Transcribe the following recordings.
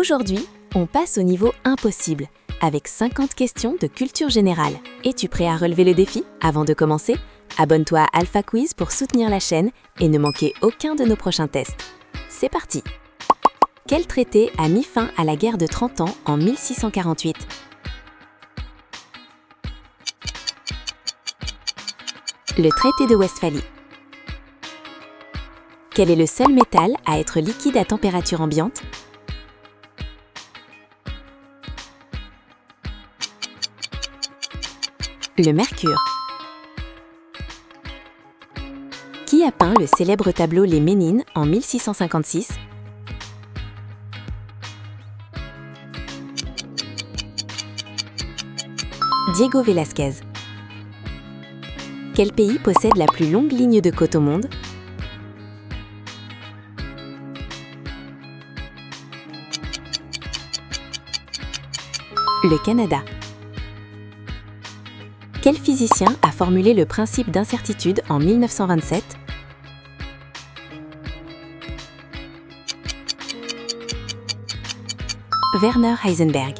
Aujourd'hui, on passe au niveau impossible, avec 50 questions de culture générale. Es-tu prêt à relever le défi? Avant de commencer, abonne-toi à Alpha Quiz pour soutenir la chaîne et ne manquer aucun de nos prochains tests. C'est parti! Quel traité a mis fin à la guerre de 30 ans en 1648? Le traité de Westphalie. Quel est le seul métal à être liquide à température ambiante? Le mercure. Qui a peint le célèbre tableau Les Ménines en 1656? Diego Velázquez. Quel pays possède la plus longue ligne de côte au monde? Le Canada. Quel physicien a formulé le principe d'incertitude en 1927? Werner Heisenberg.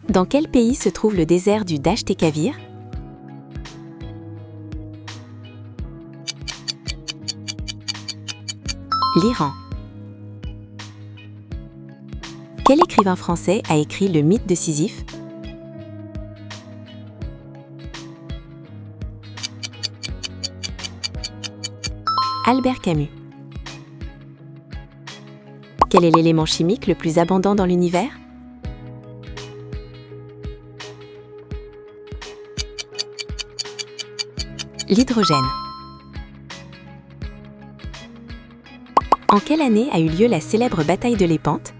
Dans quel pays se trouve le désert du Dasht-e-Kavir? L'Iran. Quel écrivain français a écrit le mythe de Sisyphe? Albert Camus. Quel est l'élément chimique le plus abondant dans l'univers? L'hydrogène. En quelle année a eu lieu la célèbre bataille de Lépante?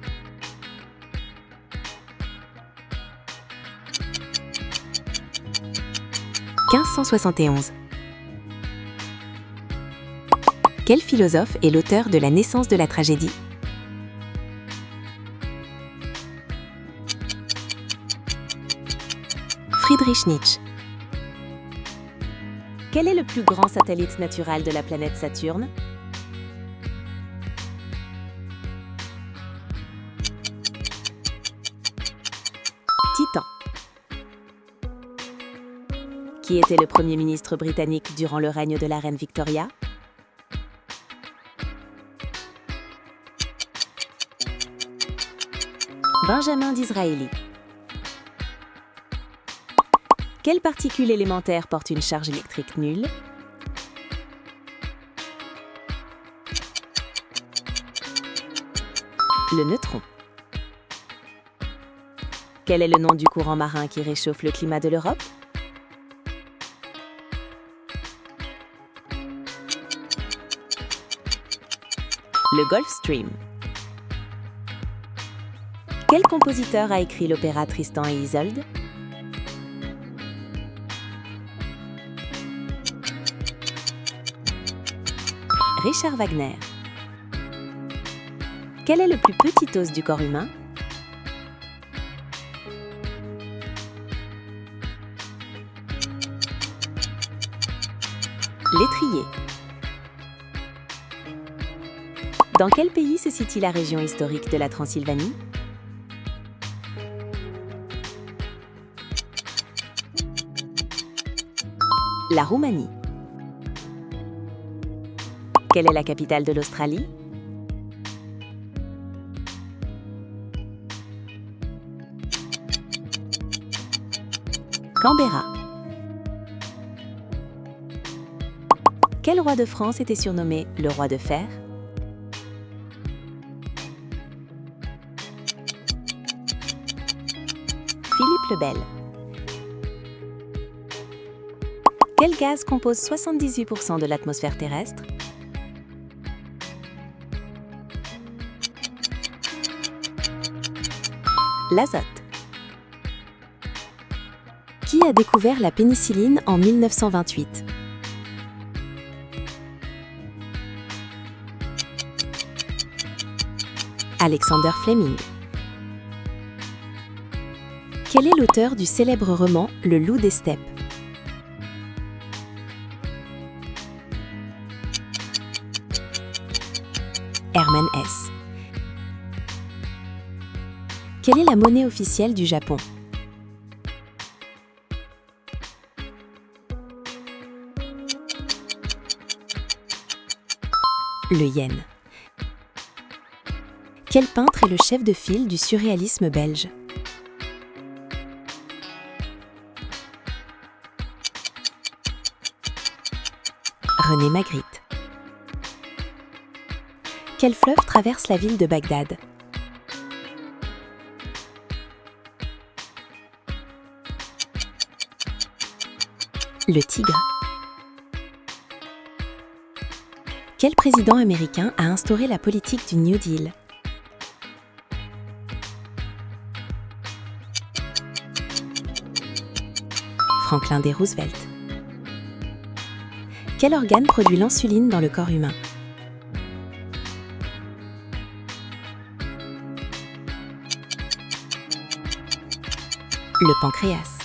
« 1571. Quel philosophe est l'auteur de La naissance de la tragédie? Friedrich Nietzsche. Quel est le plus grand satellite naturel de la planète Saturne? Titan. Qui était le Premier ministre britannique durant le règne de la reine Victoria? Benjamin Disraeli. Quelle particule élémentaire porte une charge électrique nulle? Le neutron. Quel est le nom du courant marin qui réchauffe le climat de l'Europe? Le Gulf Stream. Quel compositeur a écrit l'opéra Tristan et Isolde? Richard Wagner. Quel est le plus petit os du corps humain? L'étrier. Dans quel pays se situe la région historique de la Transylvanie? La Roumanie. Quelle est la capitale de l'Australie? Canberra. Quel roi de France était surnommé le roi de fer? Philippe le Bel. Quel gaz compose 78% de l'atmosphère terrestre? L'azote. Qui a découvert la pénicilline en 1928? Alexander Fleming. Quel est l'auteur du célèbre roman Le Loup des steppes? Hermann Hesse. Quelle est la monnaie officielle du Japon? Le yen. Quel peintre est le chef de file du surréalisme belge? René Magritte. Quel fleuve traverse la ville de Bagdad? Le Tigre. Quel président américain a instauré la politique du New Deal? Franklin D. Roosevelt. Quel organe produit l'insuline dans le corps humain? Le pancréas.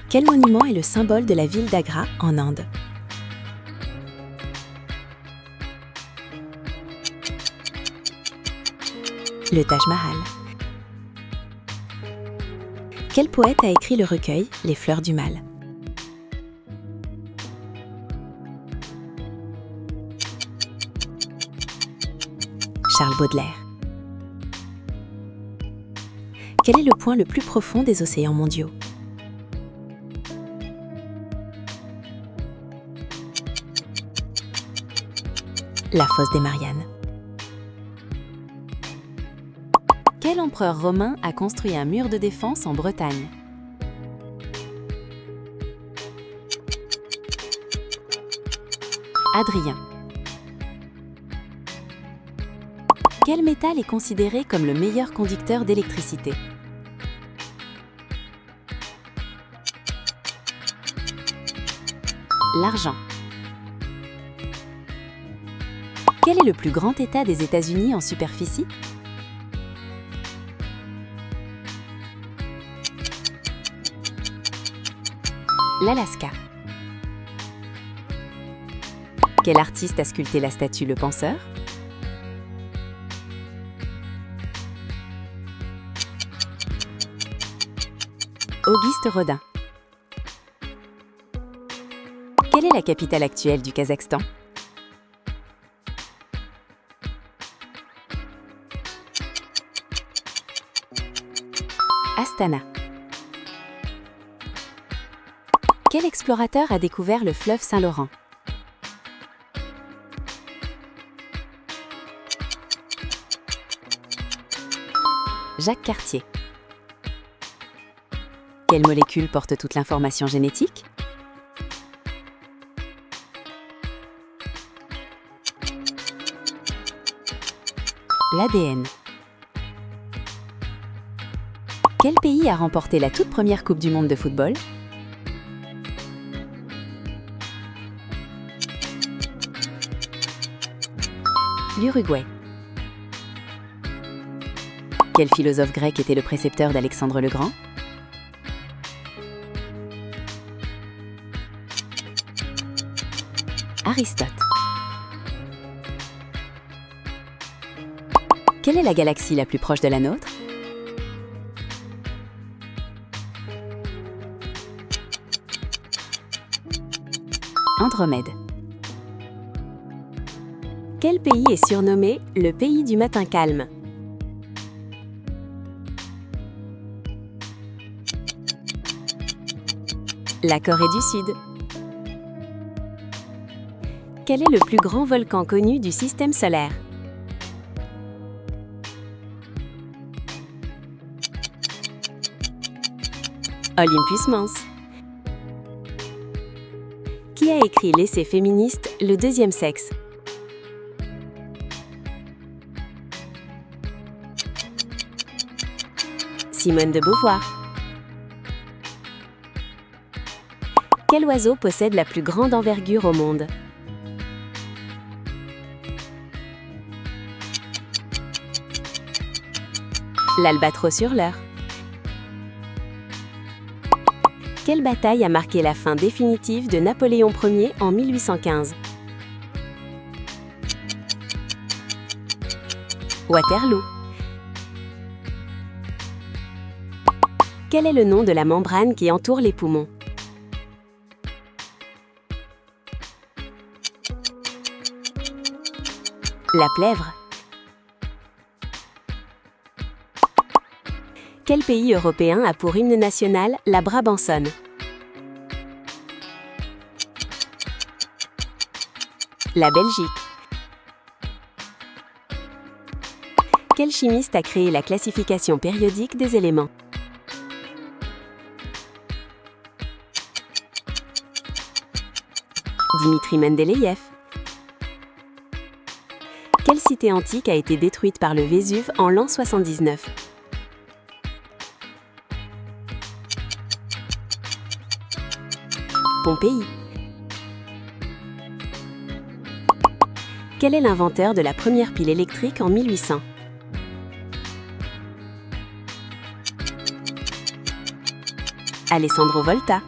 Quel monument est le symbole de la ville d'Agra en Inde? Le Taj Mahal. Quel poète a écrit le recueil Les Fleurs du Mal? Charles Baudelaire. Quel est le point le plus profond des océans mondiaux? La fosse des Mariannes. Quel empereur romain a construit un mur de défense en Bretagne? Adrien. Quel métal est considéré comme le meilleur conducteur d'électricité? L'argent. Quel est le plus grand État des États-Unis en superficie? L'Alaska. Quel artiste a sculpté la statue Le Penseur? Auguste Rodin. Quelle est la capitale actuelle du Kazakhstan? Astana. Quel explorateur a découvert le fleuve Saint-Laurent? Jacques Cartier. Quelle molécule porte toute l'information génétique? L'ADN. Quel pays a remporté la toute première Coupe du monde de football? L'Uruguay. Quel philosophe grec était le précepteur d'Alexandre le Grand? Aristote. Quelle est la galaxie la plus proche de la nôtre? Andromède. Quel pays est surnommé le pays du matin calme? La Corée du Sud. Quel est le plus grand volcan connu du système solaire? Olympus Mons. Qui a écrit l'essai féministe Le deuxième sexe? Simone de Beauvoir. Quel oiseau possède la plus grande envergure au monde? L'albatros hurleur. Quelle bataille a marqué la fin définitive de Napoléon Ier en 1815? Waterloo. Quel est le nom de la membrane qui entoure les poumons? La plèvre. Quel pays européen a pour hymne national la Brabançonne? La Belgique. Quel chimiste a créé la classification périodique des éléments? Dimitri Mendeleïev. Quelle cité antique a été détruite par le Vésuve en l'an 79? Pompéi. Quel est l'inventeur de la première pile électrique en 1800? Alessandro Volta.